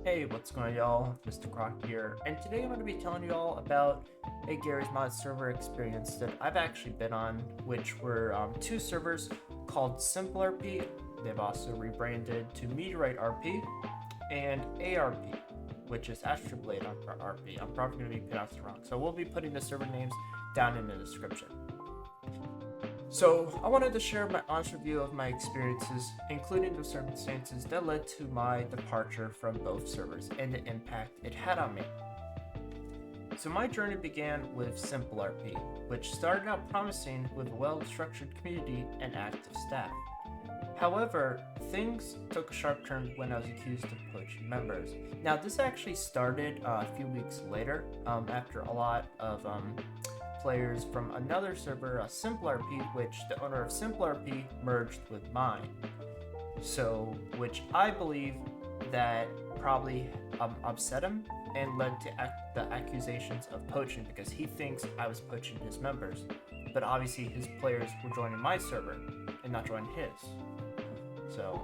Hey, what's going on, y'all? Mr. Croc here, and today I'm going to be telling you all about a Gary's Mod server experience that I've actually been on, which were two servers called SIMPLERP. They've also rebranded to Meteorite RP and ARP, which is Astroblade RP. I'm probably going to be pronouncing it wrong, so we'll be putting the server names down in the description. So I wanted to share my honest review of my experiences, including the circumstances that led to my departure from both servers and the impact it had on me. So my journey began with SIMPLERP, which started out promising with a well-structured community and active staff. However, things took a sharp turn when I was accused of poaching members. Now this actually started a few weeks later, after a lot of players from another server, SIMPLERP, which the owner of SIMPLERP merged with mine. So, which I believe that probably upset him and led to the accusations of poaching, because he thinks I was poaching his members. But obviously his players were joining my server and not joining his. So,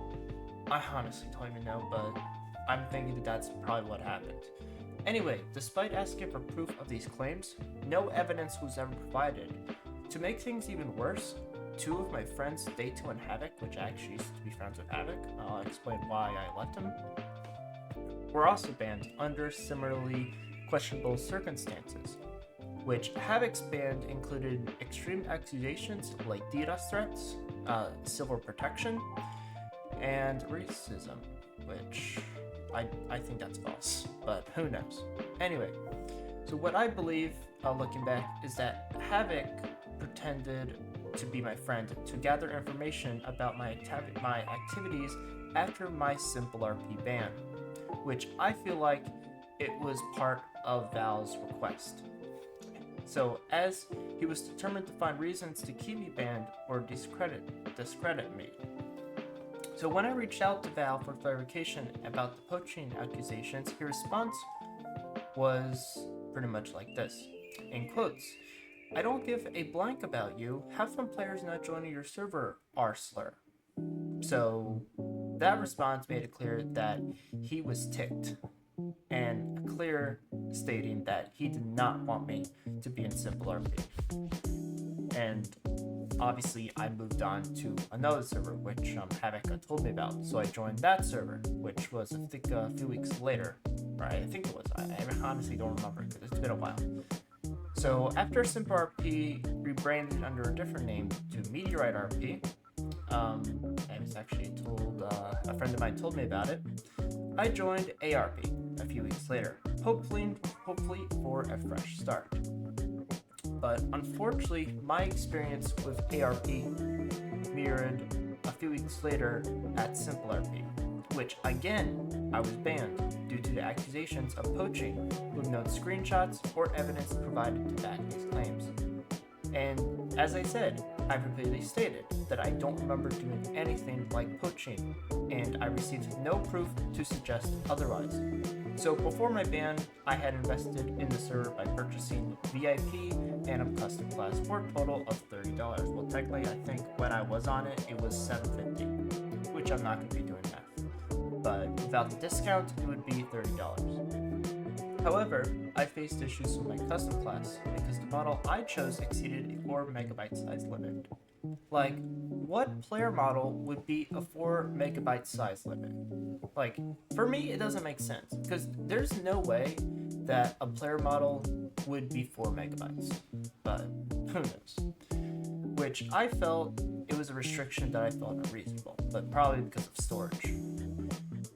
I honestly don't even know, but I'm thinking that that's probably what happened. Anyway, despite asking for proof of these claims, no evidence was ever provided. To make things even worse, two of my friends, Day2 and Havoc, which I actually used to be friends with Havoc, I'll explain why I left him, were also banned under similarly questionable circumstances, which Havoc's ban included extreme accusations like DDoS threats, civil protection, and racism, which I think that's false, but who knows. Anyway, so what I believe, looking back, is that Havoc pretended to be my friend to gather information about my activities after my SIMPLERP ban, which I feel like it was part of Val's request. So as he was determined to find reasons to keep me banned or discredit me. So when I reached out to Val for clarification about the poaching accusations, his response was pretty much like this, in quotes, "I don't give a blank about you. Have fun players not joining your server, R-slur." So that response made it clear that he was ticked, and clear stating that he did not want me to be in SIMPLERP. And obviously I moved on to another server, which Havoc had told me about, so I joined that server, which was I think a few weeks later, right? I think it was, I honestly don't remember because it's been a while. So after SIMPLERP rebranded under a different name to Meteorite RP, I was actually told, a friend of mine told me about it, I joined ARP a few weeks later, hopefully for a fresh start. But unfortunately, my experience with ARP mirrored a few weeks later at SIMPLERP, which again, I was banned due to the accusations of poaching with no screenshots or evidence provided to back these claims. And as I said, I repeatedly stated that I don't remember doing anything like poaching, and I received no proof to suggest otherwise. So before my ban, I had invested in the server by purchasing VIP and a custom class for a total of $30. Well, technically, I think when I was on it, it was $7.50, which I'm not going to be doing that. But without the discount, it would be $30. However, I faced issues with my custom class because the model I chose exceeded a 4 megabyte size limit. Like, what player model would be a 4 megabyte size limit? Like, for me, it doesn't make sense, because there's no way that a player model would be 4 megabytes, but who knows? Which I felt it was a restriction that I felt unreasonable, but probably because of storage.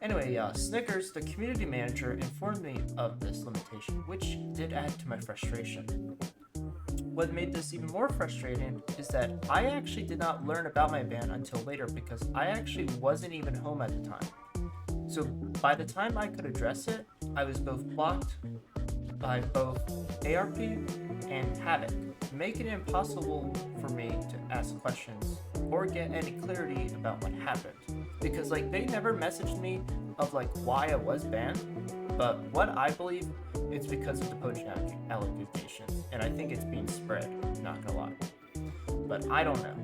Anyway, Snickers, the community manager, informed me of this limitation, which did add to my frustration. What made this even more frustrating is that I actually did not learn about my ban until later, because I actually wasn't even home at the time. So by the time I could address it, I was both blocked by both ARP and Havoc, making it impossible for me to ask questions or get any clarity about what happened. Because like, they never messaged me of like why I was banned, but what I believe, it's because of the poaching allegations, and I think it's being spread, not gonna lie. But I don't know.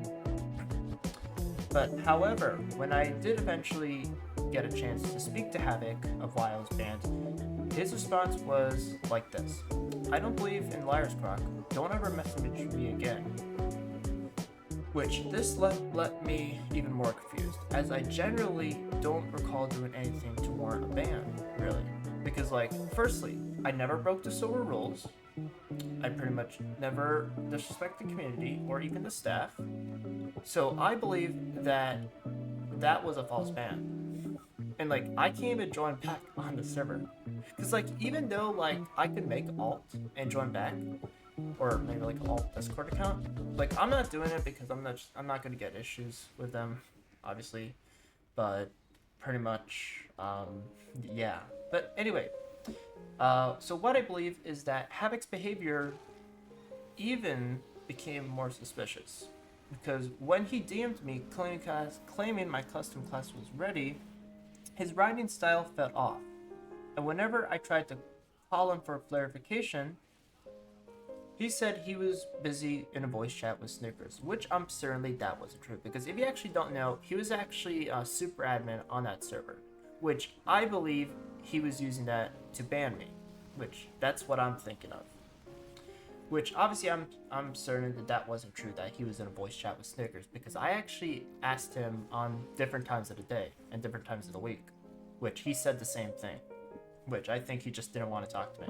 But however, when I did eventually get a chance to speak to Havoc of why I was banned, his response was like this: "I don't believe in liar's crock. Don't ever message me again." Which this left me even more confused, as I generally don't recall doing anything to warrant a ban, really. Because, like, firstly, I never broke the server rules. I pretty much never disrespect the community or even the staff. So I believe that that was a false ban. And, like, I can't even join back on the server. Because, like, even though, like, I could make alt and join back, or maybe like an alt Discord account, like, I'm not doing it because I'm not gonna get issues with them, obviously. But pretty much, yeah. But anyway, so what I believe is that Havoc's behavior even became more suspicious, because when he DM'd me claiming my custom class was ready, his writing style felt off, and whenever I tried to call him for clarification, he said he was busy in a voice chat with Snickers, which I'm certainly that wasn't true, because if you actually don't know, he was actually a super admin on that server, which I believe he was using that to ban me, which that's what I'm thinking of. Which obviously I'm certain that that wasn't true, that he was in a voice chat with Snickers, because I actually asked him on different times of the day and different times of the week, which he said the same thing, which I think he just didn't want to talk to me.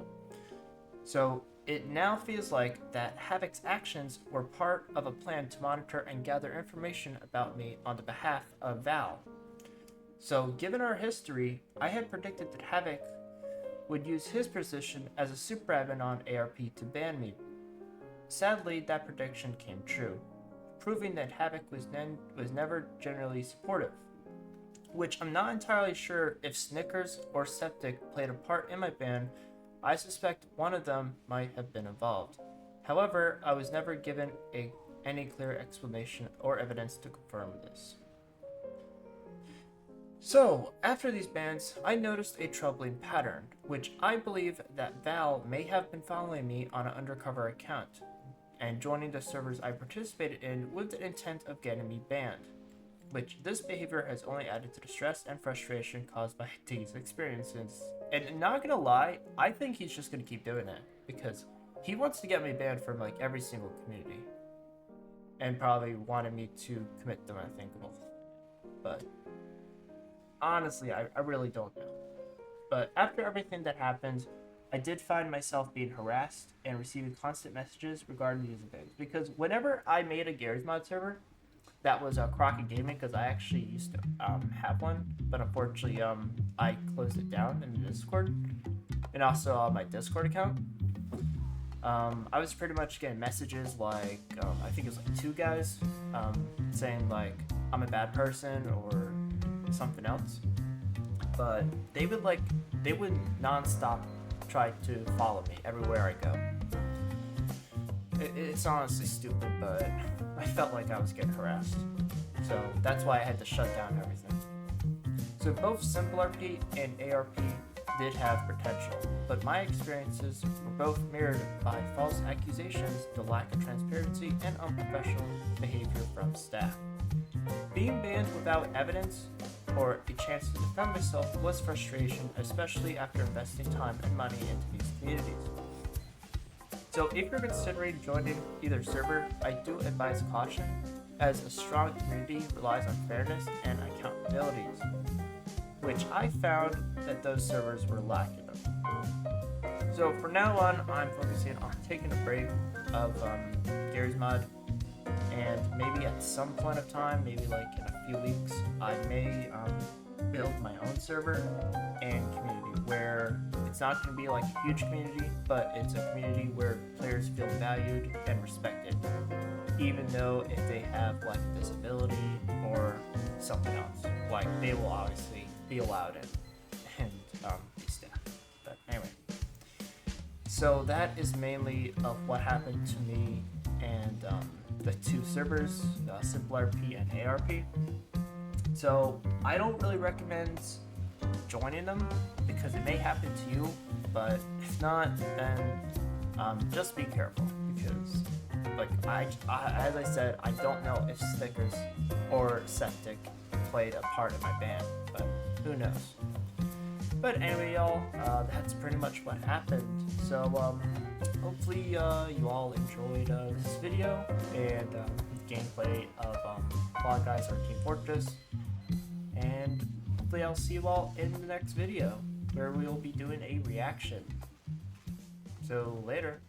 So it now feels like that Havoc's actions were part of a plan to monitor and gather information about me on the behalf of Val. So given our history, I had predicted that Havoc would use his position as a super admin on ARP to ban me. Sadly, that prediction came true, proving that Havoc was never generally supportive, which I'm not entirely sure if Snickers or Septic played a part in my ban. I suspect one of them might have been involved. However, I was never given any clear explanation or evidence to confirm this. So, after these bans, I noticed a troubling pattern, which I believe that Val may have been following me on an undercover account and joining the servers I participated in with the intent of getting me banned, which this behavior has only added to the stress and frustration caused by these experiences. And not gonna lie, I think he's just gonna keep doing it, because he wants to get me banned from like every single community, and probably wanted me to commit the unthinkable. But honestly, I really don't know. But after everything that happened, I did find myself being harassed and receiving constant messages regarding these events, because whenever I made a Gary's Mod server that was Crockett Gaming, because I actually used to have one, but unfortunately I closed it down in the Discord, and also on my Discord account. I was pretty much getting messages like, I think it was like 2 guys saying like I'm a bad person or something else, but they would non-stop try to follow me everywhere I go. It's honestly stupid, but I felt like I was getting harassed, so that's why I had to shut down everything. So both SIMPLERP and ARP did have potential, but my experiences were both mirrored by false accusations, the lack of transparency, and unprofessional behavior from staff. Being banned without evidence or a chance to defend myself was frustration, especially after investing time and money into these communities. So if you're considering joining either server, I do advise caution, as a strong community relies on fairness and accountabilities, which I found that those servers were lacking of. So from now on, I'm focusing on taking a break of Gary's Mod, and maybe at some point of time, maybe like in a few weeks, I may build my own server and community where it's not going to be like a huge community, but it's a community where players feel valued and respected, even though if they have like a disability or something else, like they will obviously be allowed in and be staff. But anyway, so that is mainly of what happened to me and the 2 servers, SIMPLERP and ARP. So I don't really recommend joining them because it may happen to you, but if not, then just be careful, because like as I said, I don't know if Snickers or Septic played a part in my ban, but Who knows? But anyway, y'all, that's pretty much what happened. So, hopefully, you all enjoyed this video and gameplay of Fall Guys Arcade Fortress. And hopefully, I'll see you all in the next video where we'll be doing a reaction. So, later.